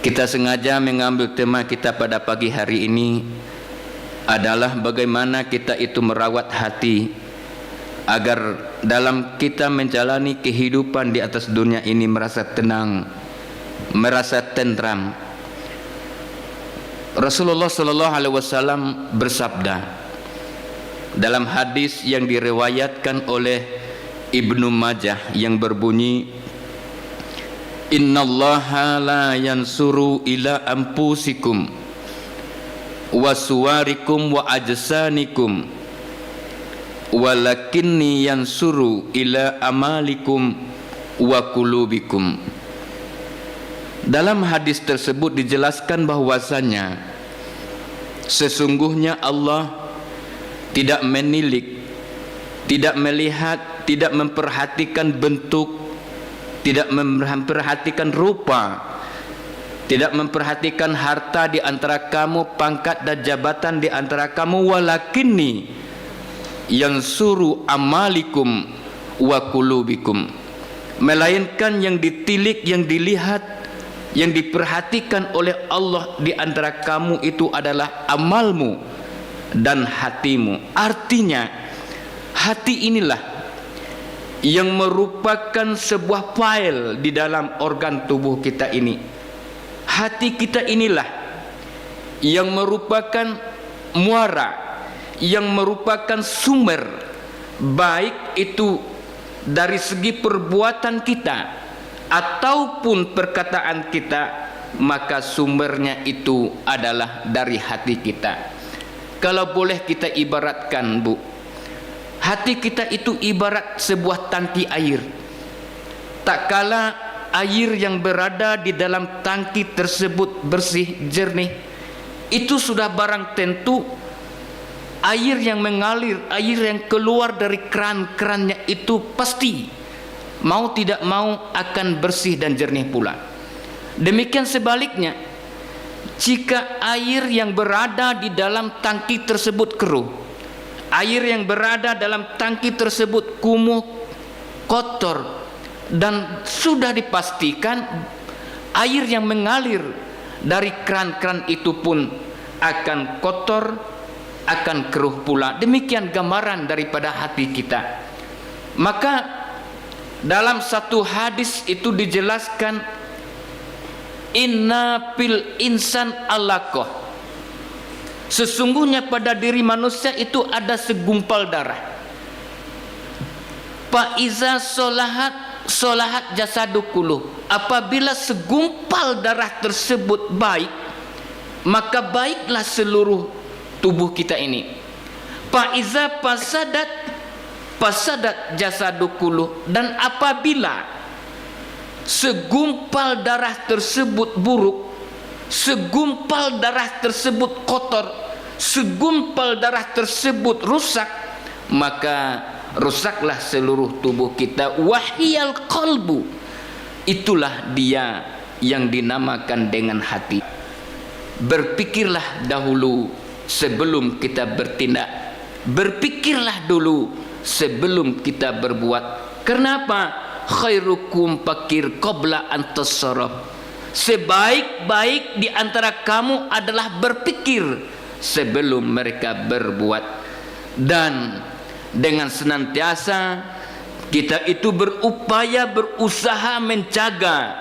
Kita sengaja mengambil tema kita pada pagi hari ini adalah bagaimana kita itu merawat hati agar dalam kita menjalani kehidupan di atas dunia ini merasa tenang, merasa tentram. Rasulullah sallallahu alaihi wasallam bersabda dalam hadis yang diriwayatkan oleh Ibnu Majah yang berbunyi, Innallaha la yansuru ila anfusikum wa suwarikum wa ajsanikum walakinni yansuru ila amalikum wa qulubikum. Dalam hadis tersebut dijelaskan bahwasanya sesungguhnya Allah tidak menilik, tidak melihat, tidak memperhatikan bentuk, tidak memperhatikan rupa, tidak memperhatikan harta di antara kamu, pangkat dan jabatan di antara kamu, walakinni yansuru amalikum wa qulubikum, melainkan yang ditilik, yang dilihat, yang diperhatikan oleh Allah di antara kamu itu adalah amalmu dan hatimu. Artinya hati inilah yang merupakan sebuah file di dalam organ tubuh kita ini. Hati kita inilah yang merupakan muara, yang merupakan sumber, baik itu dari segi perbuatan kita ataupun perkataan kita, maka sumbernya itu adalah dari hati kita. Kalau boleh kita ibaratkan, Bu, hati kita itu ibarat sebuah tangki air. Tak kala air yang berada di dalam tangki tersebut bersih, jernih, itu sudah barang tentu air yang mengalir, air yang keluar dari keran-kerannya itu pasti mau tidak mau akan bersih dan jernih pula. Demikian sebaliknya, jika air yang berada di dalam tangki tersebut keruh, air yang berada dalam tangki tersebut kumuh, kotor, dan sudah dipastikan air yang mengalir dari keran-keran itu pun akan kotor, akan keruh pula. Demikian gambaran daripada hati kita. Maka dalam satu hadis itu dijelaskan, inna fil insan alaqah, sesungguhnya pada diri manusia itu ada segumpal darah. Fa iza solahat jasadu kulluh, apabila segumpal darah tersebut baik, maka baiklah seluruh tubuh kita ini. Fa iza fasadat jasadu kulluh, dan apabila segumpal darah tersebut buruk, segumpal darah tersebut kotor, segumpal darah tersebut rusak, maka rusaklah seluruh tubuh kita. Wahiyal qalbu, itulah dia yang dinamakan dengan hati. Berpikirlah dahulu sebelum kita bertindak, berpikirlah dulu sebelum kita berbuat. Kenapa? Khairukum fakir qabla an tasarraf, sebaik-baik di antara kamu adalah berpikir sebelum mereka berbuat. Dan dengan senantiasa kita itu berupaya, berusaha menjaga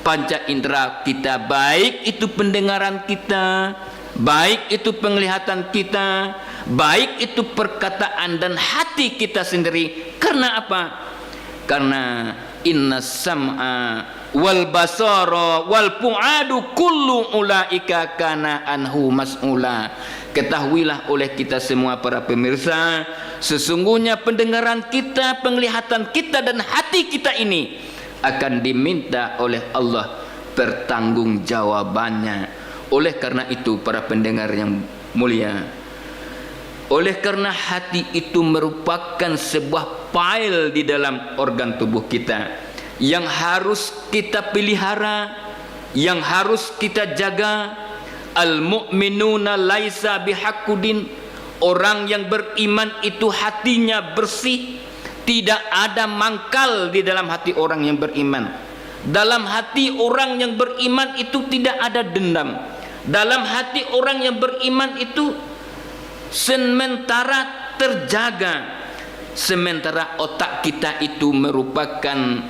panca indera kita, baik itu pendengaran kita, baik itu penglihatan kita, baik itu perkataan dan hati kita sendiri. Karena apa? Karena inna sam'a wal basara wal fu'adu kullu ulaika kana anhu mas'ula. Ketahuilah oleh kita semua para pemirsa, sesungguhnya pendengaran kita, penglihatan kita dan hati kita ini akan diminta oleh Allah pertanggungjawabannya. Oleh karena itu para pendengar yang mulia, oleh karena hati itu merupakan sebuah file di dalam organ tubuh kita yang harus kita pelihara, yang harus kita jaga. Al-mu'minuna laisa bihaqqudin, orang yang beriman itu hatinya bersih, tidak ada mangkal di dalam hati orang yang beriman. Dalam hati orang yang beriman itu tidak ada dendam. Dalam hati orang yang beriman itu sementara terjaga, sementara otak kita itu merupakan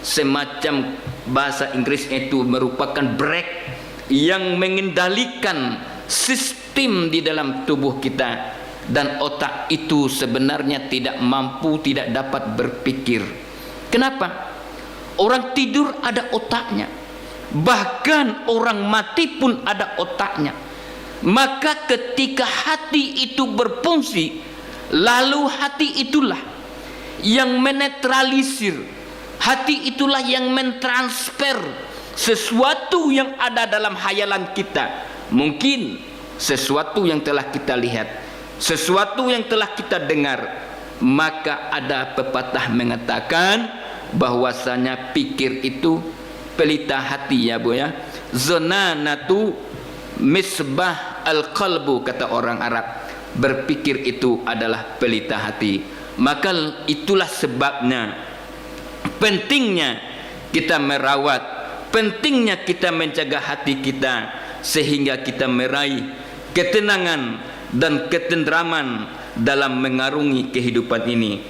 semacam, bahasa Inggris itu merupakan brake yang mengendalikan sistem di dalam tubuh kita, dan otak itu sebenarnya tidak mampu, tidak dapat berpikir. Kenapa? Orang tidur ada otaknya, bahkan orang mati pun ada otaknya. Maka ketika hati itu berfungsi, lalu hati itulah yang menetralisir, hati itulah yang mentransfer sesuatu yang ada dalam hayalan kita. Mungkin sesuatu yang telah kita lihat, sesuatu yang telah kita dengar. Maka ada pepatah mengatakan bahwasanya pikir itu pelita hati, ya Bu ya. Zonanatu misbah al-qalbu, kata orang Arab. Berpikir itu adalah pelita hati. Maka itulah sebabnya pentingnya kita merawat, pentingnya kita menjaga hati kita, sehingga kita meraih ketenangan dan ketentraman dalam mengarungi kehidupan ini.